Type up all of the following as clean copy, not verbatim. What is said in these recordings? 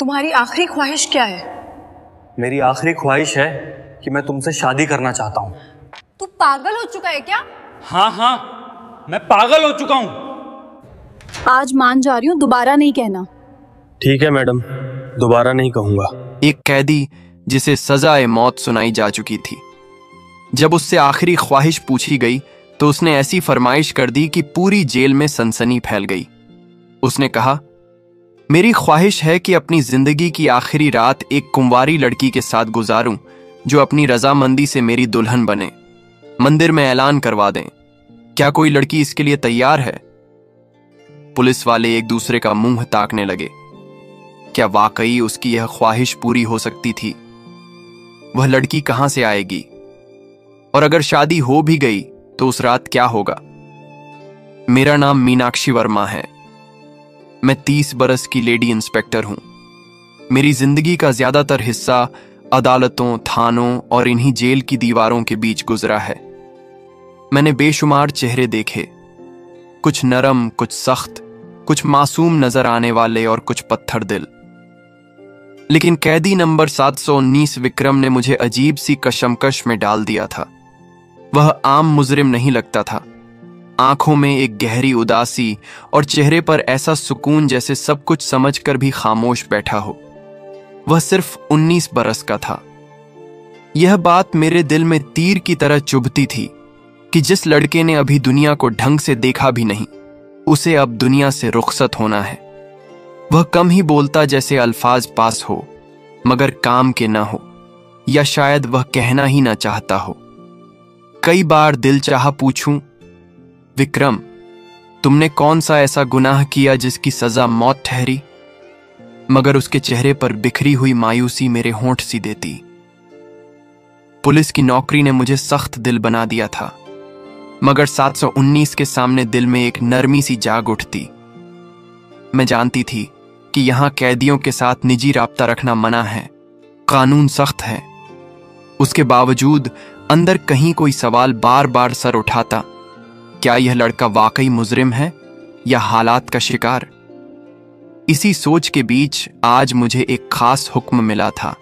तुम्हारी आखिरी ख्वाहिश क्या है? मेरी आखिरी ख्वाहिश है कि मैं तुमसे शादी करना चाहता हूँ। तू पागल हो चुका है क्या? हाँ, मैं पागल हो चुका हूँ। आज मान जा रही हूँ, दोबारा नहीं कहना। ठीक है मैडम, दोबारा नहीं कहूँगा। एक कैदी जिसे सजाए मौत सुनाई जा चुकी थी, जब उससे आखिरी ख्वाहिश पूछी गई तो उसने ऐसी फरमाइश कर दी कि पूरी जेल में सनसनी फैल गई। उसने कहा, मेरी ख्वाहिश है कि अपनी जिंदगी की आखिरी रात एक कुंवारी लड़की के साथ गुजारूं जो अपनी रजामंदी से मेरी दुल्हन बने। मंदिर में ऐलान करवा दें। क्या कोई लड़की इसके लिए तैयार है? पुलिस वाले एक दूसरे का मुंह ताकने लगे। क्या वाकई उसकी यह ख्वाहिश पूरी हो सकती थी? वह लड़की कहां से आएगी? और अगर शादी हो भी गई तो उस रात क्या होगा? मेरा नाम मीनाक्षी वर्मा है। मैं 30 बरस की लेडी इंस्पेक्टर हूं। मेरी जिंदगी का ज्यादातर हिस्सा अदालतों, थानों और इन्हीं जेल की दीवारों के बीच गुजरा है। मैंने बेशुमार चेहरे देखे, कुछ नरम, कुछ सख्त, कुछ मासूम नजर आने वाले और कुछ पत्थर दिल। लेकिन कैदी नंबर 719 विक्रम ने मुझे अजीब सी कशमकश में डाल दिया था। वह आम मुजरिम नहीं लगता था। आंखों में एक गहरी उदासी और चेहरे पर ऐसा सुकून जैसे सब कुछ समझकर भी खामोश बैठा हो। वह सिर्फ 19 बरस का था। यह बात मेरे दिल में तीर की तरह चुभती थी कि जिस लड़के ने अभी दुनिया को ढंग से देखा भी नहीं, उसे अब दुनिया से रुखसत होना है। वह कम ही बोलता जैसे अल्फाज पास हो, मगर काम के ना हो, या शायद वह कहना ही ना चाहता हो। कई बार दिल चाहा पूछूं, विक्रम, तुमने कौन सा ऐसा गुनाह किया जिसकी सजा मौत ठहरी? मगर उसके चेहरे पर बिखरी हुई मायूसी मेरे होंठ सी देती। पुलिस की नौकरी ने मुझे सख्त दिल बना दिया था, मगर 719 के सामने दिल में एक नरमी सी जाग उठती। मैं जानती थी कि यहां कैदियों के साथ निजी राब्ता रखना मना है, कानून सख्त है। उसके बावजूद अंदर कहीं कोई सवाल बार बार सर उठाता, क्या यह लड़का वाकई मुजरिम है या हालात का शिकार? इसी सोच के बीच आज मुझे एक खास हुक्म मिला था।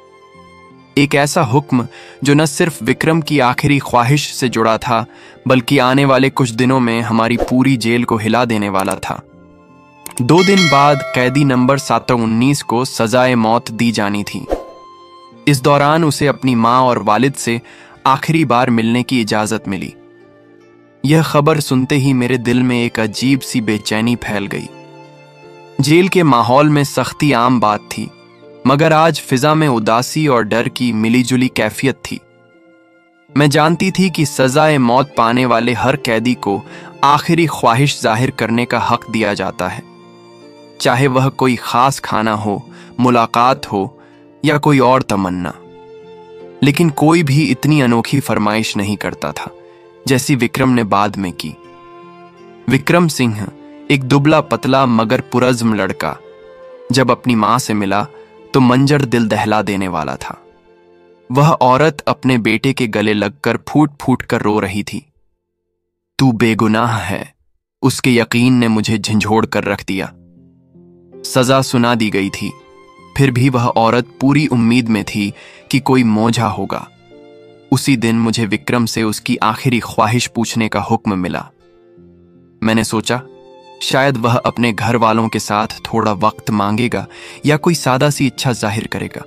एक ऐसा हुक्म जो न सिर्फ विक्रम की आखिरी ख्वाहिश से जुड़ा था, बल्कि आने वाले कुछ दिनों में हमारी पूरी जेल को हिला देने वाला था। 2 दिन बाद कैदी नंबर 719 को सजाए मौत दी जानी थी। इस दौरान उसे अपनी मां और वालिद से आखिरी बार मिलने की इजाजत मिली। यह खबर सुनते ही मेरे दिल में एक अजीब सी बेचैनी फैल गई। जेल के माहौल में सख्ती आम बात थी, मगर आज फिजा में उदासी और डर की मिलीजुली कैफियत थी। मैं जानती थी कि सजाए मौत पाने वाले हर कैदी को आखिरी ख्वाहिश जाहिर करने का हक दिया जाता है, चाहे वह कोई खास खाना हो, मुलाकात हो या कोई और तमन्ना। लेकिन कोई भी इतनी अनोखी फरमाइश नहीं करता था जैसी विक्रम ने बाद में की। विक्रम सिंह, एक दुबला पतला मगर पुरज़्म लड़का, जब अपनी मां से मिला तो मंजर दिल दहला देने वाला था। वह औरत अपने बेटे के गले लगकर फूट फूट कर रो रही थी। तू बेगुनाह है, उसके यकीन ने मुझे झंझोड़ कर रख दिया। सजा सुना दी गई थी, फिर भी वह औरत पूरी उम्मीद में थी कि कोई मौजा होगा। उसी दिन मुझे विक्रम से उसकी आखिरी ख्वाहिश पूछने का हुक्म मिला। मैंने सोचा शायद वह अपने घर वालों के साथ थोड़ा वक्त मांगेगा या कोई सादा सी इच्छा जाहिर करेगा।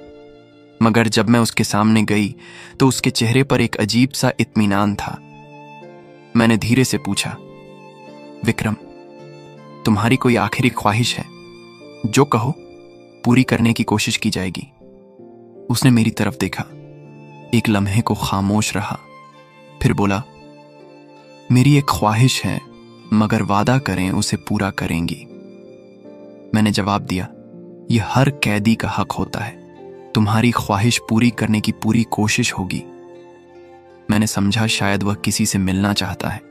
मगर जब मैं उसके सामने गई तो उसके चेहरे पर एक अजीब सा इत्मीनान था। मैंने धीरे से पूछा, विक्रम, तुम्हारी कोई आखिरी ख्वाहिश है? जो कहो पूरी करने की कोशिश की जाएगी। उसने मेरी तरफ देखा, एक लम्हे को खामोश रहा, फिर बोला, मेरी एक ख्वाहिश है, मगर वादा करें उसे पूरा करेंगी। मैंने जवाब दिया, यह हर कैदी का हक होता है। तुम्हारी ख्वाहिश पूरी करने की पूरी कोशिश होगी। मैंने समझा शायद वह किसी से मिलना चाहता है,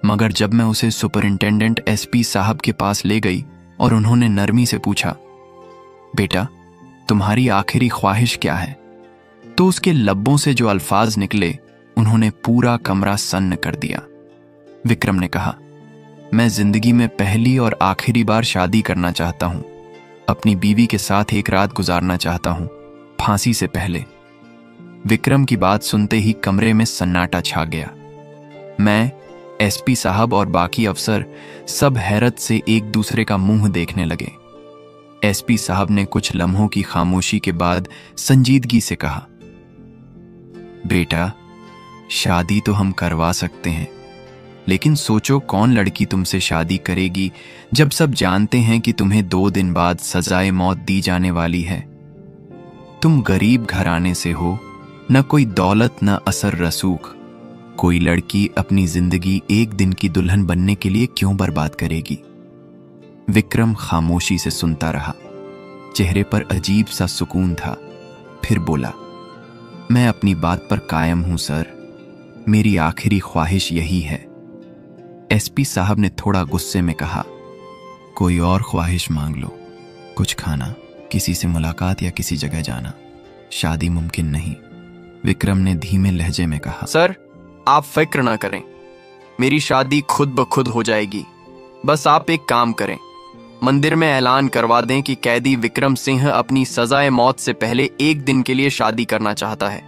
मगर जब मैं उसे सुपरिंटेंडेंट एसपी साहब के पास ले गई और उन्होंने नरमी से पूछा, बेटा, तुम्हारी आखिरी ख्वाहिश क्या है, तो उसके लब्बों से जो अल्फाज निकले उन्होंने पूरा कमरा सन्न कर दिया। विक्रम ने कहा, मैं जिंदगी में पहली और आखिरी बार शादी करना चाहता हूं। अपनी बीवी के साथ एक रात गुजारना चाहता हूं, फांसी से पहले। विक्रम की बात सुनते ही कमरे में सन्नाटा छा गया। मैं, एसपी साहब और बाकी अफसर सब हैरत से एक दूसरे का मुंह देखने लगे। एसपी साहब ने कुछ लम्हों की खामोशी के बाद संजीदगी से कहा, बेटा, शादी तो हम करवा सकते हैं, लेकिन सोचो कौन लड़की तुमसे शादी करेगी जब सब जानते हैं कि तुम्हें 2 दिन बाद सजाए मौत दी जाने वाली है। तुम गरीब घराने से हो, न कोई दौलत न असर रसूख। कोई लड़की अपनी जिंदगी एक दिन की दुल्हन बनने के लिए क्यों बर्बाद करेगी? विक्रम खामोशी से सुनता रहा। चेहरे पर अजीब सा सुकून था। फिर बोला, मैं अपनी बात पर कायम हूं सर, मेरी आखिरी ख्वाहिश यही है। एसपी साहब ने थोड़ा गुस्से में कहा, कोई और ख्वाहिश मांग लो, कुछ खाना, किसी से मुलाकात या किसी जगह जाना। शादी मुमकिन नहीं। विक्रम ने धीमे लहजे में कहा, सर आप फिक्र ना करें, मेरी शादी खुद ब खुद हो जाएगी। बस आप एक काम करें, मंदिर में ऐलान करवा दें कि कैदी विक्रम सिंह अपनी सजाए मौत से पहले 1 दिन के लिए शादी करना चाहता है,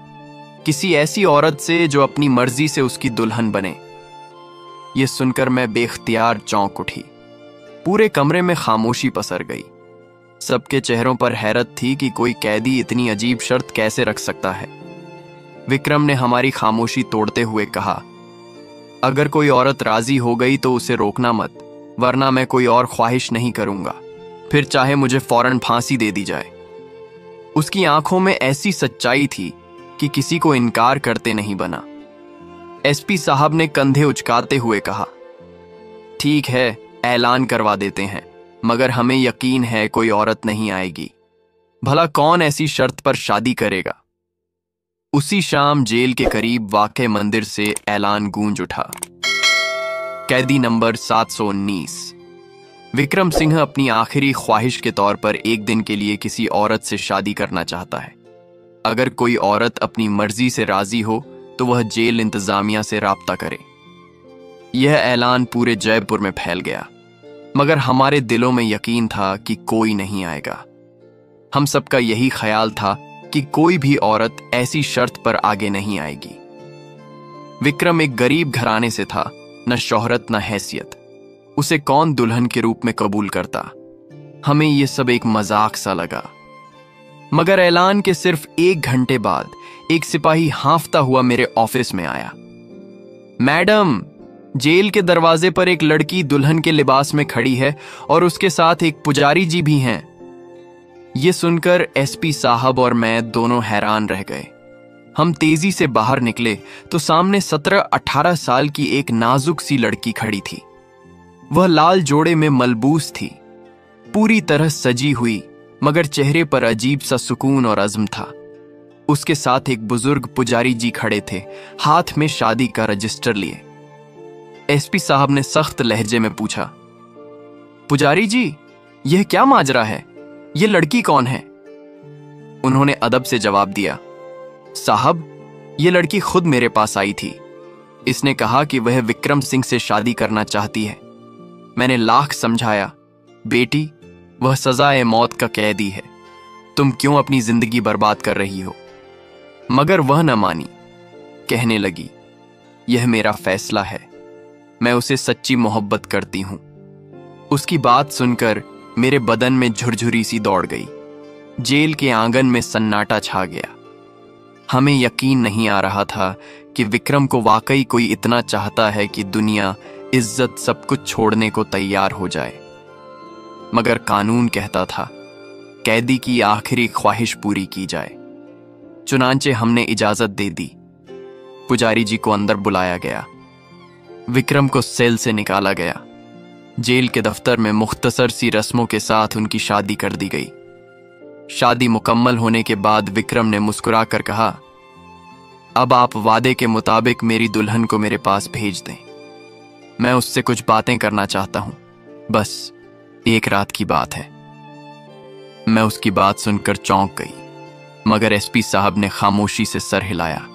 किसी ऐसी औरत से जो अपनी मर्जी से उसकी दुल्हन बने। यह सुनकर मैं बेख्तियार चौंक उठी। पूरे कमरे में खामोशी पसर गई। सबके चेहरों पर हैरत थी कि कोई कैदी इतनी अजीब शर्त कैसे रख सकता है। विक्रम ने हमारी खामोशी तोड़ते हुए कहा, अगर कोई औरत राजी हो गई तो उसे रोकना मत, वरना मैं कोई और ख्वाहिश नहीं करूंगा, फिर चाहे मुझे फौरन फांसी दे दी जाए। उसकी आंखों में ऐसी सच्चाई थी कि किसी को इनकार करते नहीं बना। एसपी साहब ने कंधे उचकाते हुए कहा, ठीक है, ऐलान करवा देते हैं, मगर हमें यकीन है कोई औरत नहीं आएगी। भला कौन ऐसी शर्त पर शादी करेगा? उसी शाम जेल के करीब वाक़े मंदिर से ऐलान गूंज उठा, कैदी नंबर 719। विक्रम सिंह अपनी आखिरी ख्वाहिश के तौर पर 1 दिन के लिए किसी औरत से शादी करना चाहता है। अगर कोई औरत अपनी मर्जी से राजी हो तो वह जेल इंतजामिया से राब्ता करे। यह ऐलान पूरे जयपुर में फैल गया, मगर हमारे दिलों में यकीन था कि कोई नहीं आएगा। हम सबका यही ख्याल था कि कोई भी औरत ऐसी शर्त पर आगे नहीं आएगी। विक्रम एक गरीब घराने से था, न शोहरत न हैसियत। उसे कौन दुल्हन के रूप में कबूल करता? हमें यह सब एक मजाक सा लगा। मगर ऐलान के सिर्फ 1 घंटे बाद एक सिपाही हांफता हुआ मेरे ऑफिस में आया। मैडम, जेल के दरवाजे पर एक लड़की दुल्हन के लिबास में खड़ी है और उसके साथ एक पुजारी जी भी हैं। यह सुनकर एसपी साहब और मैं दोनों हैरान रह गए। हम तेजी से बाहर निकले तो सामने 17-18 साल की एक नाजुक सी लड़की खड़ी थी। वह लाल जोड़े में मलबूस थी, पूरी तरह सजी हुई, मगर चेहरे पर अजीब सा सुकून और अज़्म था। उसके साथ एक बुजुर्ग पुजारी जी खड़े थे, हाथ में शादी का रजिस्टर लिए। एसपी साहब ने सख्त लहजे में पूछा, पुजारी जी, यह क्या माजरा है? यह लड़की कौन है? उन्होंने अदब से जवाब दिया, साहब, यह लड़की खुद मेरे पास आई थी। इसने कहा कि वह विक्रम सिंह से शादी करना चाहती है। मैंने लाख समझाया, बेटी, वह सजाए मौत का कैदी है, तुम क्यों अपनी जिंदगी बर्बाद कर रही हो? मगर वह न मानी। कहने लगी, यह मेरा फैसला है, मैं उसे सच्ची मोहब्बत करती हूं। उसकी बात सुनकर मेरे बदन में झुरझुरी सी दौड़ गई। जेल के आंगन में सन्नाटा छा गया। हमें यकीन नहीं आ रहा था कि विक्रम को वाकई कोई इतना चाहता है कि दुनिया, इज्जत, सब कुछ छोड़ने को तैयार हो जाए। मगर कानून कहता था, कैदी की आखिरी ख्वाहिश पूरी की जाए। चुनांचे हमने इजाजत दे दी। पुजारी जी को अंदर बुलाया गया। विक्रम को सेल से निकाला गया। जेल के दफ्तर में मुख्तसर सी रस्मों के साथ उनकी शादी कर दी गई। शादी मुकम्मल होने के बाद विक्रम ने मुस्कुराकर कहा, अब आप वादे के मुताबिक मेरी दुल्हन को मेरे पास भेज दें। मैं उससे कुछ बातें करना चाहता हूं, बस 1 रात की बात है। मैं उसकी बात सुनकर चौंक गई, मगर एसपी साहब ने खामोशी से सर हिलाया।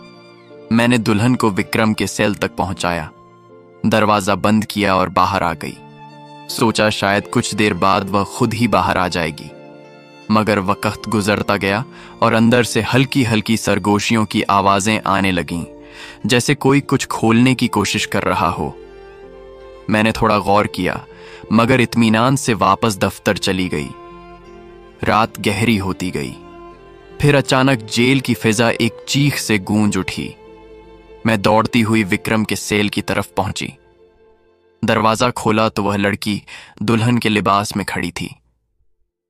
मैंने दुल्हन को विक्रम के सेल तक पहुंचाया, दरवाजा बंद किया और बाहर आ गई। सोचा शायद कुछ देर बाद वह खुद ही बाहर आ जाएगी, मगर वक्त गुजरता गया और अंदर से हल्की हल्की सरगोशियों की आवाजें आने लगीं, जैसे कोई कुछ खोलने की कोशिश कर रहा हो। मैंने थोड़ा गौर किया, मगर इत्मीनान से वापस दफ्तर चली गई। रात गहरी होती गई। फिर अचानक जेल की फिजा एक चीख से गूंज उठी। मैं दौड़ती हुई विक्रम के सेल की तरफ पहुंची। दरवाजा खोला तो वह लड़की दुल्हन के लिबास में खड़ी थी।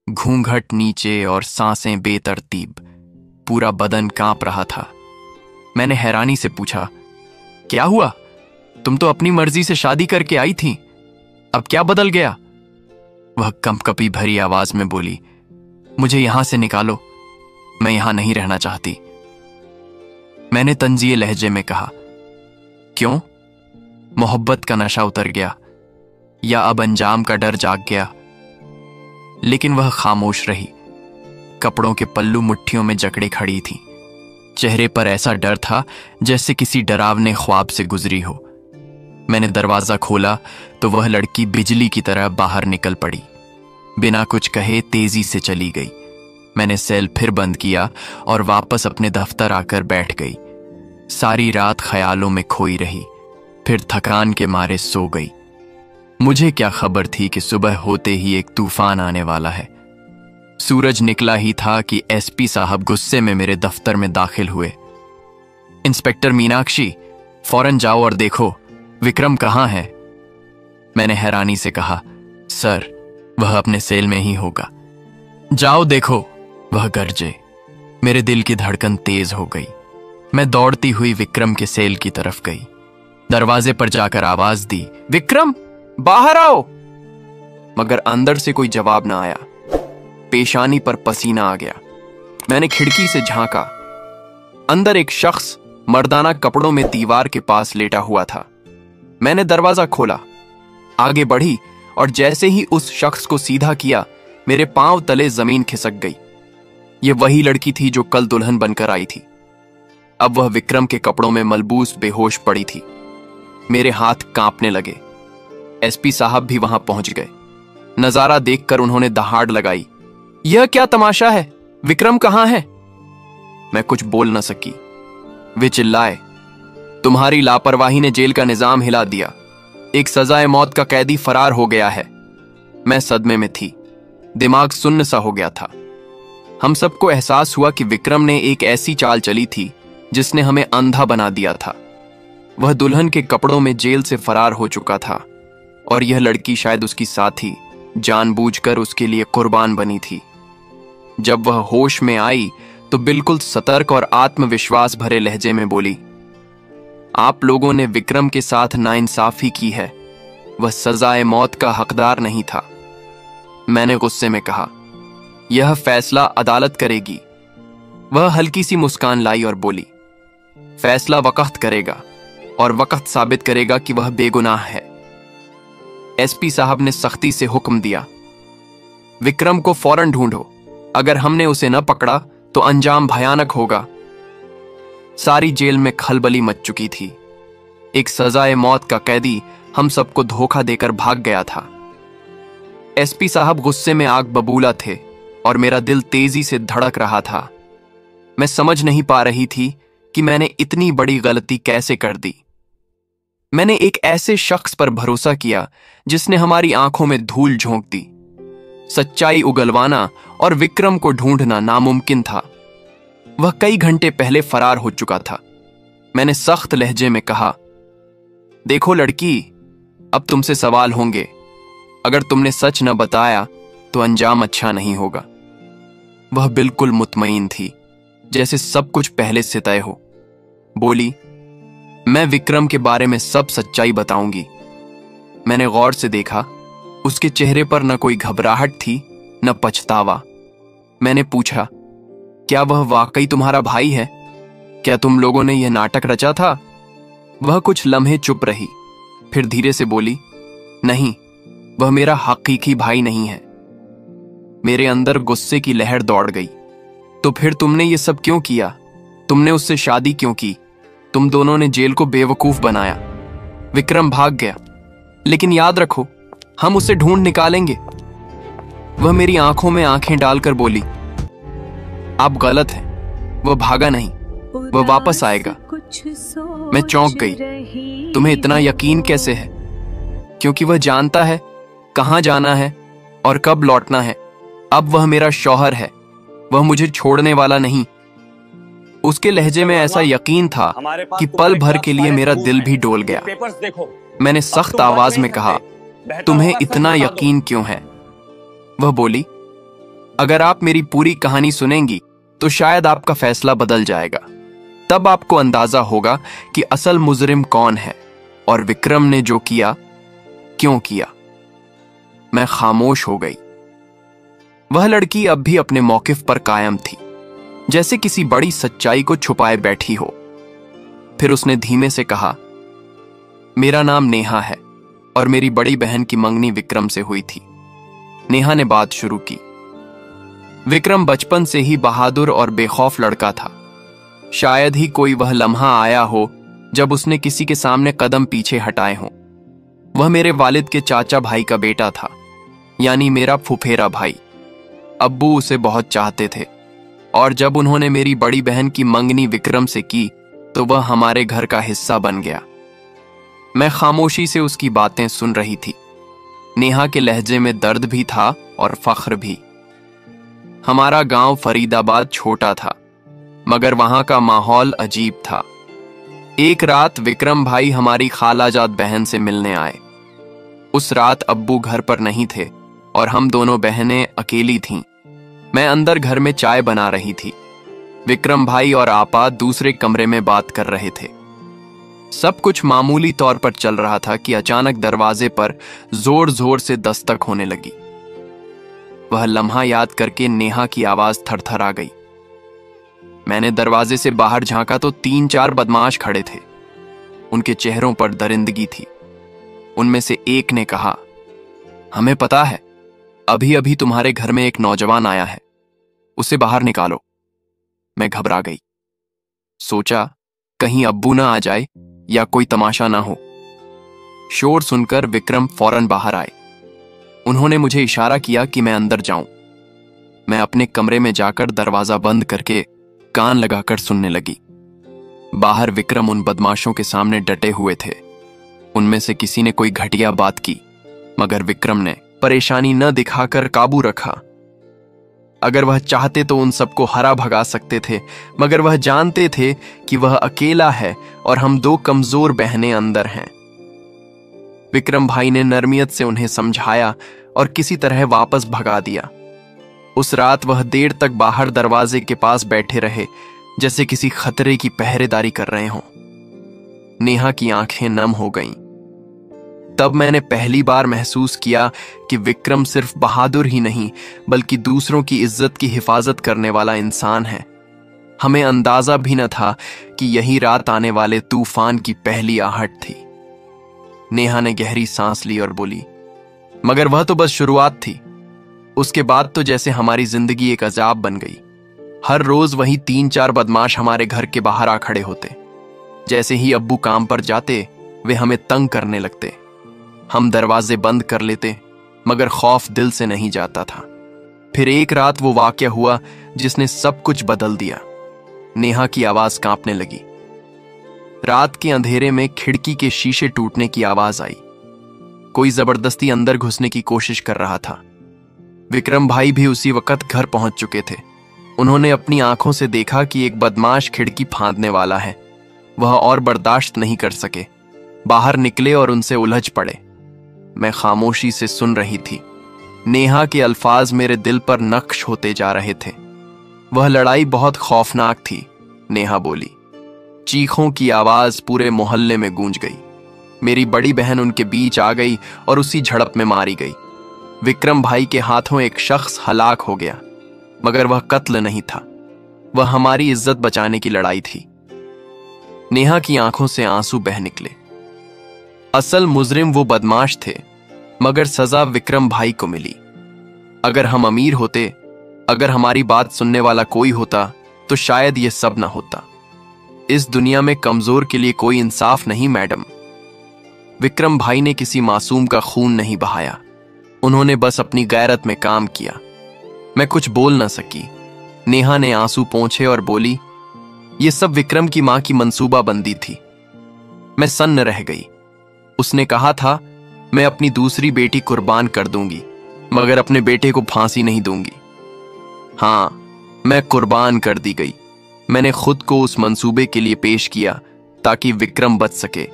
घूंघट नीचे और सांसें बेतरतीब, पूरा बदन कांप रहा था। मैंने हैरानी से पूछा, क्या हुआ? तुम तो अपनी मर्जी से शादी करके आई थी, अब क्या बदल गया? वह कंपकपी भरी आवाज में बोली, मुझे यहां से निकालो, मैं यहां नहीं रहना चाहती। मैंने तंजीए लहजे में कहा, क्यों? मोहब्बत का नशा उतर गया या अब अंजाम का डर जाग गया? लेकिन वह खामोश रही। कपड़ों के पल्लू मुट्ठियों में जकड़े खड़ी थी। चेहरे पर ऐसा डर था जैसे किसी डरावने ख्वाब से गुजरी हो। मैंने दरवाजा खोला तो वह लड़की बिजली की तरह बाहर निकल पड़ी। बिना कुछ कहे तेजी से चली गई। मैंने सेल फिर बंद किया और वापस अपने दफ्तर आकर बैठ गई। सारी रात ख्यालों में खोई रही, फिर थकान के मारे सो गई। मुझे क्या खबर थी कि सुबह होते ही एक तूफान आने वाला है। सूरज निकला ही था कि एसपी साहब गुस्से में मेरे दफ्तर में दाखिल हुए। इंस्पेक्टर मीनाक्षी, फौरन जाओ और देखो विक्रम कहाँ है? मैंने हैरानी से कहा, सर, वह अपने सेल में ही होगा। जाओ देखो, वह गरजे। मेरे दिल की धड़कन तेज हो गई। मैं दौड़ती हुई विक्रम के सेल की तरफ गई। दरवाजे पर जाकर आवाज दी, विक्रम बाहर आओ। मगर अंदर से कोई जवाब ना आया। पेशानी पर पसीना आ गया। मैंने खिड़की से झांका। अंदर एक शख्स मर्दाना कपड़ों में दीवार के पास लेटा हुआ था। मैंने दरवाजा खोला, आगे बढ़ी और जैसे ही उस शख्स को सीधा किया, मेरे पांव तले जमीन खिसक गई। यह वही लड़की थी जो कल दुल्हन बनकर आई थी। अब वह विक्रम के कपड़ों में मलबूस बेहोश पड़ी थी। मेरे हाथ कांपने लगे। एसपी साहब भी वहां पहुंच गए। नजारा देखकर उन्होंने दहाड़ लगाई, यह क्या तमाशा है? विक्रम कहां है? मैं कुछ बोल न सकी। वे चिल्लाए, तुम्हारी लापरवाही ने जेल का निजाम हिला दिया। एक सजाए मौत का कैदी फरार हो गया है। मैं सदमे में थी। दिमाग सुन्न सा हो गया था। हम सबको एहसास हुआ कि विक्रम ने एक ऐसी चाल चली थी जिसने हमें अंधा बना दिया था। वह दुल्हन के कपड़ों में जेल से फरार हो चुका था और यह लड़की शायद उसकी साथी जानबूझकर उसके लिए कुर्बान बनी थी। जब वह होश में आई तो बिल्कुल सतर्क और आत्मविश्वास भरे लहजे में बोली, आप लोगों ने विक्रम के साथ नाइंसाफी की है। वह सजाए मौत का हकदार नहीं था। मैंने गुस्से में कहा, यह फैसला अदालत करेगी। वह हल्की सी मुस्कान लाई और बोली, फैसला वक्त करेगा और वक्त साबित करेगा कि वह बेगुनाह है। एसपी साहब ने सख्ती से हुक्म दिया, विक्रम को फौरन ढूंढो। अगर हमने उसे न पकड़ा तो अंजाम भयानक होगा। सारी जेल में खलबली मच चुकी थी। एक सजाए मौत का कैदी हम सबको धोखा देकर भाग गया था। एसपी साहब गुस्से में आग बबूला थे और मेरा दिल तेजी से धड़क रहा था। मैं समझ नहीं पा रही थी कि मैंने इतनी बड़ी गलती कैसे कर दी। मैंने एक ऐसे शख्स पर भरोसा किया जिसने हमारी आंखों में धूल झोंक दी। सच्चाई उगलवाना और विक्रम को ढूंढना नामुमकिन था। वह कई घंटे पहले फरार हो चुका था। मैंने सख्त लहजे में कहा, देखो लड़की, अब तुमसे सवाल होंगे। अगर तुमने सच न बताया तो अंजाम अच्छा नहीं होगा। वह बिल्कुल मुतमईन थी, जैसे सब कुछ पहले से तय हो। बोली, मैं विक्रम के बारे में सब सच्चाई बताऊंगी। मैंने गौर से देखा, उसके चेहरे पर न कोई घबराहट थी न पछतावा। मैंने पूछा, क्या वह वाकई तुम्हारा भाई है? क्या तुम लोगों ने यह नाटक रचा था? वह कुछ लम्हे चुप रही, फिर धीरे से बोली, नहीं, वह मेरा हकीकी भाई नहीं है। मेरे अंदर गुस्से की लहर दौड़ गई। तो फिर तुमने ये सब क्यों किया? तुमने उससे शादी क्यों की? तुम दोनों ने जेल को बेवकूफ बनाया। विक्रम भाग गया, लेकिन याद रखो, हम उसे ढूंढ निकालेंगे। वह मेरी आंखों में आंखें डालकर बोली, आप गलत हैं, वह भागा नहीं, वह वापस आएगा। मैं चौंक गई। तुम्हें इतना यकीन कैसे है? क्योंकि वह जानता है कहां जाना है और कब लौटना है। अब वह मेरा शौहर है, वह मुझे छोड़ने वाला नहीं। उसके लहजे में ऐसा यकीन था कि पल भर के लिए मेरा दिल भी डोल गया। मैंने सख्त आवाज में कहा, तुम्हें इतना यकीन क्यों है? वह बोली, अगर आप मेरी पूरी कहानी सुनेंगी तो शायद आपका फैसला बदल जाएगा। तब आपको अंदाजा होगा कि असल मुजरिम कौन है और विक्रम ने जो किया क्यों किया। मैं खामोश हो गई। वह लड़की अब भी अपने मौकिफ पर कायम थी, जैसे किसी बड़ी सच्चाई को छुपाए बैठी हो। फिर उसने धीमे से कहा, मेरा नाम नेहा है और मेरी बड़ी बहन की मंगनी विक्रम से हुई थी। नेहा ने बात शुरू की। विक्रम बचपन से ही बहादुर और बेखौफ लड़का था। शायद ही कोई वह लम्हा आया हो जब उसने किसी के सामने कदम पीछे हटाए हों। वह मेरे वालिद के चाचा भाई का बेटा था, यानी मेरा फुफेरा भाई। अब्बू उसे बहुत चाहते थे और जब उन्होंने मेरी बड़ी बहन की मंगनी विक्रम से की तो वह हमारे घर का हिस्सा बन गया। मैं खामोशी से उसकी बातें सुन रही थी। नेहा के लहजे में दर्द भी था और फख्र भी। हमारा गांव फरीदाबाद छोटा था, मगर वहां का माहौल अजीब था। एक रात विक्रम भाई हमारी खालाजाद बहन से मिलने आए। उस रात अब्बू घर पर नहीं थे और हम दोनों बहनें अकेली थीं। मैं अंदर घर में चाय बना रही थी। विक्रम भाई और आपा दूसरे कमरे में बात कर रहे थे। सब कुछ मामूली तौर पर चल रहा था कि अचानक दरवाजे पर जोर जोर से दस्तक होने लगी। वह लम्हा याद करके नेहा की आवाज थरथर आ गई। मैंने दरवाजे से बाहर झांका तो 3-4 बदमाश खड़े थे। उनके चेहरों पर दरिंदगी थी। उनमें से एक ने कहा, हमें पता है, अभी अभी तुम्हारे घर में एक नौजवान आया है, उसे बाहर निकालो। मैं घबरा गई। सोचा कहीं अब्बू ना आ जाए या कोई तमाशा ना हो। शोर सुनकर विक्रम फौरन बाहर आए। उन्होंने मुझे इशारा किया कि मैं अंदर जाऊं। मैं अपने कमरे में जाकर दरवाजा बंद करके कान लगाकर सुनने लगी। बाहर विक्रम उन बदमाशों के सामने डटे हुए थे। उनमें से किसी ने कोई घटिया बात की, मगर विक्रम ने परेशानी न दिखाकर काबू रखा। अगर वह चाहते तो उन सबको हरा भगा सकते थे, मगर वह जानते थे कि वह अकेला है और हम 2 कमजोर बहनें अंदर हैं। विक्रम भाई ने नरमियत से उन्हें समझाया और किसी तरह वापस भगा दिया। उस रात वह देर तक बाहर दरवाजे के पास बैठे रहे, जैसे किसी खतरे की पहरेदारी कर रहे हों। नेहा की आंखें नम हो गईं। तब मैंने पहली बार महसूस किया कि विक्रम सिर्फ बहादुर ही नहीं, बल्कि दूसरों की इज्जत की हिफाजत करने वाला इंसान है। हमें अंदाजा भी न था कि यही रात आने वाले तूफान की पहली आहट थी। नेहा ने गहरी सांस ली और बोली, मगर वह तो बस शुरुआत थी। उसके बाद तो जैसे हमारी जिंदगी एक अजाब बन गई। हर रोज वही 3-4 बदमाश हमारे घर के बाहर आ खड़े होते। जैसे ही अब्बू काम पर जाते, वे हमें तंग करने लगते। हम दरवाजे बंद कर लेते, मगर खौफ दिल से नहीं जाता था। फिर एक रात वो वाकया हुआ जिसने सब कुछ बदल दिया। नेहा की आवाज कांपने लगी। रात के अंधेरे में खिड़की के शीशे टूटने की आवाज आई। कोई जबरदस्ती अंदर घुसने की कोशिश कर रहा था। विक्रम भाई भी उसी वक्त घर पहुंच चुके थे। उन्होंने अपनी आंखों से देखा कि एक बदमाश खिड़की फांदने वाला है। वह और बर्दाश्त नहीं कर सके, बाहर निकले और उनसे उलझ पड़े। मैं खामोशी से सुन रही थी। नेहा के अल्फाज मेरे दिल पर नक्श होते जा रहे थे। वह लड़ाई बहुत खौफनाक थी, नेहा बोली। चीखों की आवाज पूरे मोहल्ले में गूंज गई। मेरी बड़ी बहन उनके बीच आ गई और उसी झड़प में मारी गई। विक्रम भाई के हाथों एक शख्स हलाक हो गया, मगर वह कत्ल नहीं था। वह हमारी इज्जत बचाने की लड़ाई थी। नेहा की आंखों से आंसू बह निकले। असल मुजरिम वो बदमाश थे, मगर सजा विक्रम भाई को मिली। अगर हम अमीर होते, अगर हमारी बात सुनने वाला कोई होता, तो शायद ये सब ना होता। इस दुनिया में कमजोर के लिए कोई इंसाफ नहीं मैडम। विक्रम भाई ने किसी मासूम का खून नहीं बहाया। उन्होंने बस अपनी गैरत में काम किया। मैं कुछ बोल न सकी। नेहा ने आंसू पोंछे और बोली, ये सब विक्रम की मां की मंसूबाबंदी थी। मैं सन्न रह गई। उसने कहा था, मैं अपनी दूसरी बेटी कुर्बान कर दूंगी, मगर अपने बेटे को फांसी नहीं दूंगी। हां, मैं कुर्बान कर दी गई। मैंने खुद को उस मंसूबे के लिए पेश किया ताकि विक्रम बच सके।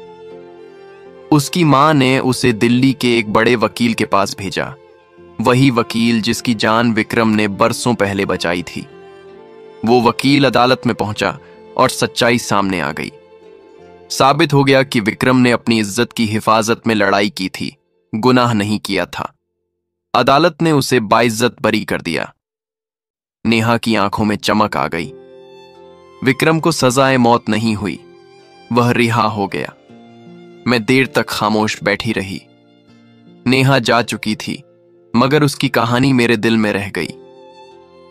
उसकी मां ने उसे दिल्ली के एक बड़े वकील के पास भेजा, वही वकील जिसकी जान विक्रम ने बरसों पहले बचाई थी। वो वकील अदालत में पहुंचा और सच्चाई सामने आ गई। साबित हो गया कि विक्रम ने अपनी इज्जत की हिफाजत में लड़ाई की थी, गुनाह नहीं किया था। अदालत ने उसे बाइज्जत बरी कर दिया। नेहा की आंखों में चमक आ गई। विक्रम को सजाए मौत नहीं हुई, वह रिहा हो गया। मैं देर तक खामोश बैठी रही। नेहा जा चुकी थी, मगर उसकी कहानी मेरे दिल में रह गई।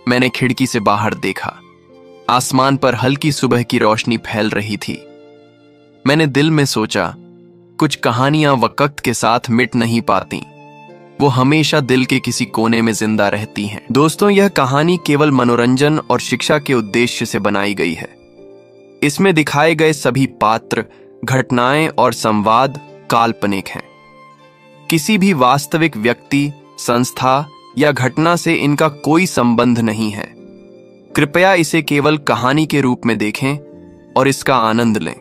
मैंने खिड़की से बाहर देखा। आसमान पर हल्की सुबह की रोशनी फैल रही थी। मैंने दिल में सोचा, कुछ कहानियां वक्त के साथ मिट नहीं पाती, वो हमेशा दिल के किसी कोने में जिंदा रहती हैं। दोस्तों, यह कहानी केवल मनोरंजन और शिक्षा के उद्देश्य से बनाई गई है। इसमें दिखाए गए सभी पात्र, घटनाएं और संवाद काल्पनिक हैं। किसी भी वास्तविक व्यक्ति, संस्था या घटना से इनका कोई संबंध नहीं है। कृपया इसे केवल कहानी के रूप में देखें और इसका आनंद लें।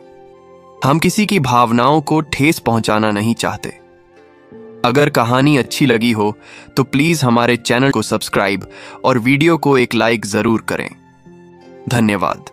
हम किसी की भावनाओं को ठेस पहुंचाना नहीं चाहते। अगर कहानी अच्छी लगी हो तो प्लीज हमारे चैनल को सब्सक्राइब और वीडियो को एक लाइक जरूर करें। धन्यवाद।